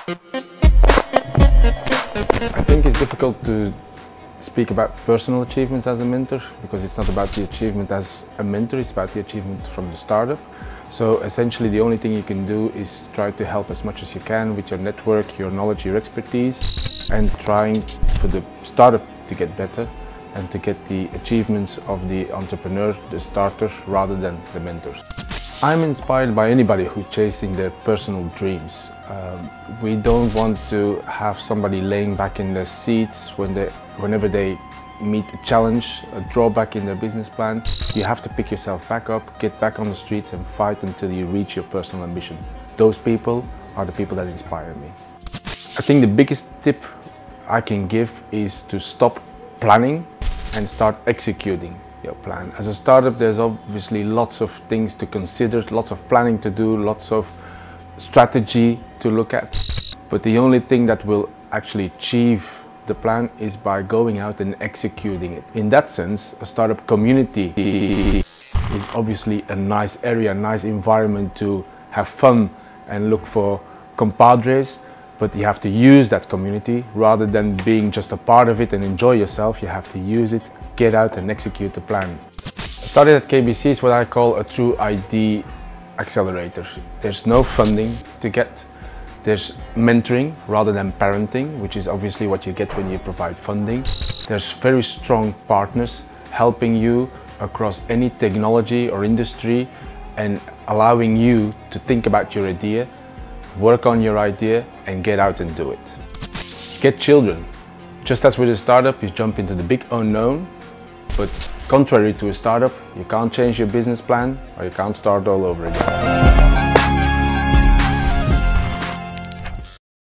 I think it's difficult to speak about personal achievements as a mentor because it's not about the achievement as a mentor, it's about the achievement from the startup. So essentially the only thing you can do is try to help as much as you can with your network, your knowledge, your expertise, and trying for the startup to get better and to get the achievements of the entrepreneur, the starter, rather than the mentors. I'm inspired by anybody who's chasing their personal dreams. We don't want to have somebody laying back in their seats whenever they meet a challenge, a drawback in their business plan. You have to pick yourself back up, get back on the streets and fight until you reach your personal ambition. Those people are the people that inspire me. I think the biggest tip I can give is to stop planning and start executing your plan. As a startup, there's obviously lots of things to consider, lots of planning to do, lots of strategy to look at. But the only thing that will actually achieve the plan is by going out and executing it. In that sense, a startup community is obviously a nice area, a nice environment to have fun and look for compadres, but you have to use that community rather than being just a part of it and enjoy yourself. You have to use it, get out and execute the plan. Started at KBC is what I call a true ID accelerator. There's no funding to get. There's mentoring rather than parenting, which is obviously what you get when you provide funding. There's very strong partners helping you across any technology or industry and allowing you to think about your idea, work on your idea and get out and do it. Get children. Just as with a startup, you jump into the big unknown, but contrary to a startup, you can't change your business plan or you can't start all over again.